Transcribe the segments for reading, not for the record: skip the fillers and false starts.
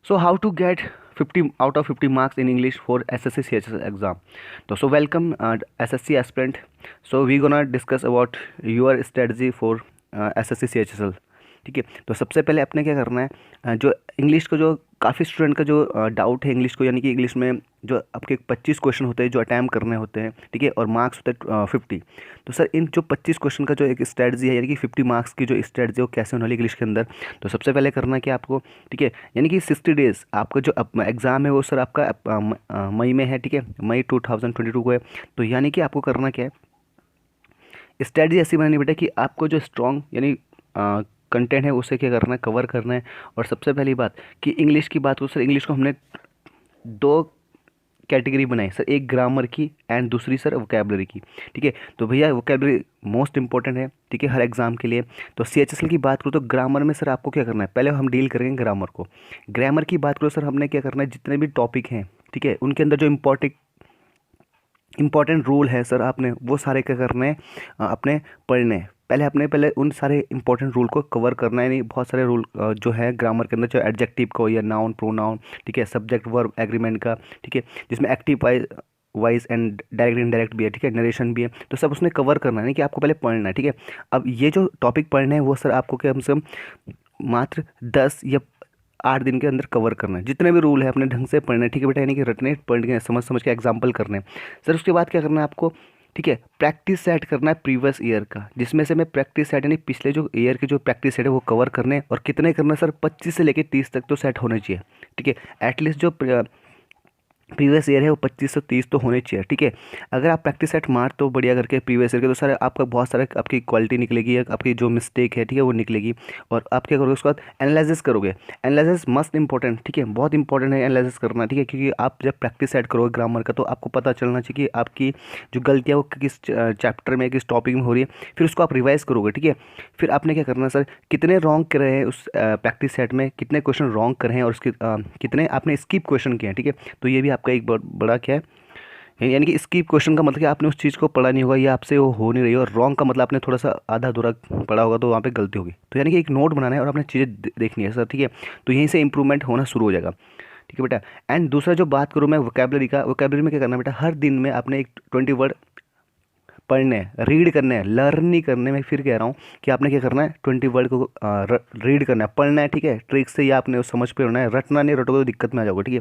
So how to get 50 out of 50 marks in English for SSC CHS exam. So welcome SSC aspirant. So we gonna discuss about your strategy for SSC CHSL. ठीक है, तो सबसे पहले अपने क्या करना है, जो इंग्लिश को जो काफ़ी स्टूडेंट का जो डाउट है इंग्लिश को, यानी कि इंग्लिश में जो आपके 25 क्वेश्चन होते हैं जो अटैम्प्ट करने होते हैं, ठीक है, और मार्क्स होते हैं 50। तो सर इन जो 25 क्वेश्चन का जो एक स्ट्रेटजी है, यानी कि 50 मार्क्स की जो स्ट्रेटजी है वो कैसे होने वाली इंग्लिश के अंदर। तो सबसे पहले करना क्या आपको, ठीक है, यानी कि 60 डेज़ आपका जो एग्ज़ाम है वो सर आपका मई में है, ठीक है, मई 2022 को है। तो यानी कि आपको करना क्या है, स्ट्रेटजी ऐसी बनानी बेटा कि आपको जो स्ट्रॉन्ग यानी कंटेंट है उसे क्या करना है, कवर करना है। और सबसे पहली बात कि इंग्लिश की बात हो सर, इंग्लिश को हमने दो कैटेगरी बनाई सर, एक ग्रामर की एंड दूसरी सर वोकेबलरी की, ठीक है। तो भैया वोकेबलरी मोस्ट इंपॉर्टेंट है, ठीक है, हर एग्जाम के लिए। तो CHSL की बात करो तो ग्रामर में सर आपको क्या करना है, पहले हम डील करेंगे ग्रामर को। ग्रामर की बात करो सर, हमने क्या करना है, जितने भी टॉपिक हैं, ठीक है, उनके अंदर जो इंपॉर्टेंट रूल है सर, आपने वो सारे क्या करने हैं, अपने पढ़ने हैं। पहले उन सारे इंपॉर्टेंट रूल को कवर करना है। नहीं, बहुत सारे रूल जो है ग्रामर के अंदर, चाहे एडजेक्टिव को या नाउन प्रोनाउन, ठीक है, सब्जेक्ट वर्ब एग्रीमेंट का, ठीक है, जिसमें active voice and direct indirect भी है, ठीक है, नरेशन भी है। तो सब उसने कवर करना है, नहीं कि आपको पहले पढ़ना है, ठीक है। अब ये जो टॉपिक पढ़ने हैं वो सर आपको कम से कम मात्र 10 या 8 दिन के अंदर कवर करना है। जितने भी रूल है अपने ढंग से पढ़ना है, ठीक है बेटा, यानी कि रटने पढ़ने समझ के एग्जाम्पल करने हैं सर। उसके बाद क्या करना है आपको, ठीक है, प्रैक्टिस सेट करना है प्रीवियस ईयर का, जिसमें से मैं प्रैक्टिस सेट यानी पिछले जो ईयर के जो प्रैक्टिस सेट है वो कवर करने हैं। और कितने करना है सर, 25 से लेकर 30 तक तो सेट होने चाहिए, ठीक है। एटलीस्ट जो प्रीवियस ईयर है वो 25 से 30 तो होने चाहिए, ठीक है। अगर आप प्रैक्टिस सेट मार तो बढ़िया करके प्रीवियस ईयर के, तो सर आपका बहुत सारा आपकी क्वालिटी निकलेगी, आपकी जो मिस्टेक है, ठीक है, वो निकलेगी। और आप क्या करोगे, उसके बाद एनालिसिस करोगे। एनालिसिस मस्ट इंपॉर्टेंट, ठीक है, बहुत इंपॉर्टेंट है एनालिसिस करना, ठीक है, क्योंकि आप जब प्रैक्टिस सेट करोगे ग्रामर का तो आपको पता चलना चाहिए कि आपकी जो गलतियाँ वो किस चैप्टर में, किस टॉपिक में हो रही है। फिर उसको आप रिवाइज करोगे, ठीक है। फिर आपने क्या करना सर, कितने रॉन्ग करे हैं उस प्रैक्टिस सेट में, कितने क्वेश्चन रॉन्ग करे हैं और उसके कितने आपने स्किप क्वेश्चन किए हैं, ठीक है। तो ये भी आपका एक बहुत बड़ा क्या है, यानी कि स्किप क्वेश्चन का मतलब कि आपने उस चीज़ को पढ़ा नहीं होगा या आपसे वो हो नहीं रही है। और रॉन्ग का मतलब आपने थोड़ा सा आधा अधूरा पढ़ा होगा तो वहाँ पे गलती होगी। तो यानी कि एक नोट बनाना है और आपने चीज़ें देखनी है सर, ठीक है। तो यहीं से इंप्रूवमेंट होना शुरू हो जाएगा, ठीक है बेटा। एंड दूसरा जो बात करूँ मैं वोकेबलरी का, वोकेबलरी में क्या करना है बेटा, हर दिन में आपने एक 20 वर्ड पढ़ने हैं, रीड करने हैं, लर्न नहीं करने में। फिर कह रहा हूँ कि आपने क्या करना है, 20 वर्ड को रीड करना है, पढ़ना है, ठीक है, ट्रिक से, या आपने समझ पे होना है। रटना नहीं, रटोगे तो दिक्कत में आ जाओगे, ठीक है,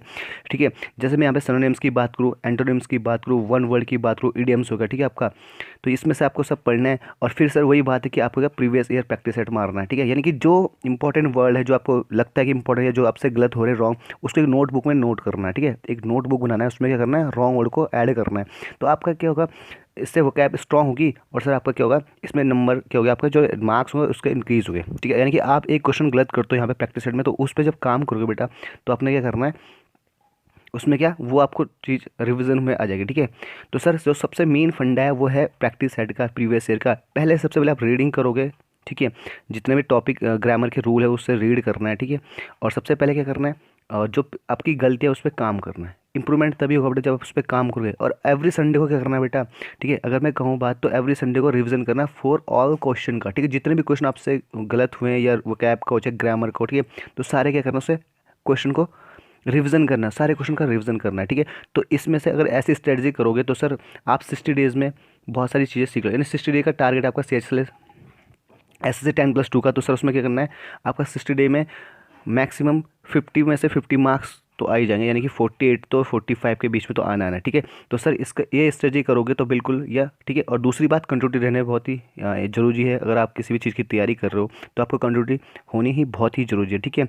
ठीक है। जैसे मैं यहाँ पे सिनोनिम्स की बात करूँ, एंटोनिम्स की बात करूँ, वन वर्ड की बात करूँ, इडियम्स होगा, ठीक है आपका। तो इसमें से आपको सब पढ़ना है। और फिर सर वही बात है कि आपको क्या प्रीवियस ईयर प्रैक्टिस सेट मारना है, ठीक है। यानी कि जो इंपॉर्टेंट वर्ड है, जो आपको लगता है कि इंपॉर्टेंट है, जो आपसे गलत हो रहे रॉन्ग, उसको एक नोटबुक में नोट करना है, ठीक है। एक नोटबुक बनाना है, उसमें क्या करना है, रॉन्ग वर्ड को ऐड करना है। तो आपका क्या होगा, इससे वोकैब स्ट्रांग होगी। और सर आपका क्या होगा, इसमें नंबर क्या होगा, आपका जो मार्क्स होंगे उसके इंक्रीज हो गए, ठीक है। यानी कि आप एक क्वेश्चन गलत करते हो यहाँ पे प्रैक्टिस सेट में, तो उस पर जब काम करोगे बेटा तो आपने क्या करना है, उसमें क्या वो आपको चीज़ रिवीजन में आ जाएगी, ठीक है। तो सर जो सबसे मेन फंडा है वो है प्रैक्टिस सेट का, प्रीवियस ईयर का। पहले सबसे पहले आप रीडिंग करोगे, ठीक है, जितने भी टॉपिक ग्रामर के रूल है उससे रीड करना है, ठीक है। और सबसे पहले क्या करना है, जो आपकी गलती है उस पर काम करना है। इंप्रूवमेंट तभी होगा बेटा जब आप उस पर काम करोगे। और एवरी संडे को क्या करना है बेटा, ठीक है, अगर मैं कहूँ बात तो एवरी संडे को रिवीजन करना फॉर ऑल क्वेश्चन का, ठीक है। जितने भी क्वेश्चन आपसे गलत हुए हैं, या वोकैब का हो चाहे ग्रामर का हो, ठीक है, तो सारे क्या करना, उससे क्वेश्चन को रिवीजन करना, सारे क्वेश्चन का रिवीजन करना है, ठीक है। तो इसमें से अगर ऐसी स्ट्रेटजी करोगे तो सर आप 60 डेज़ में बहुत सारी चीज़ें सीख लो। यानी 60 डे का टारगेट आपका CHSL SSC 10+2 का। तो सर उसमें क्या करना है, आपका 60 डे में मैक्सिमम 50 में से 50 मार्क्स तो आ ही जाएंगे, यानी कि 48 तो 45 के बीच में तो आना है, ठीक है। तो सर इसका ये स्ट्रेटजी करोगे तो बिल्कुल, या ठीक है। और दूसरी बात, कंटिन्यूटी रहने बहुत ही ज़रूरी है। अगर आप किसी भी चीज़ की तैयारी कर रहे हो तो आपको कंटिन्यूटी होनी ही बहुत ही ज़रूरी है, ठीक है।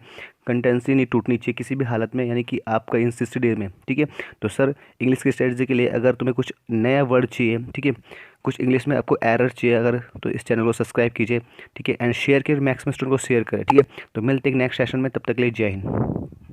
कंटेंसी नहीं टूटनी चाहिए किसी भी हालत में, यानी कि आपका इन 60 डे में, ठीक है। तो सर इंग्लिश की स्ट्रेटजी के लिए अगर तुम्हें कुछ नया वर्ड चाहिए, ठीक है, कुछ इंग्लिश में आपको एरर चाहिए अगर, तो इस चैनल को सब्सक्राइब कीजिए, ठीक है, एंड शेयर के मैक्सिमम स्टूडेंट को शेयर करें, ठीक है। तो मिलते हैं नेक्स्ट सेशन में, तब तक के लिए जय हिंद।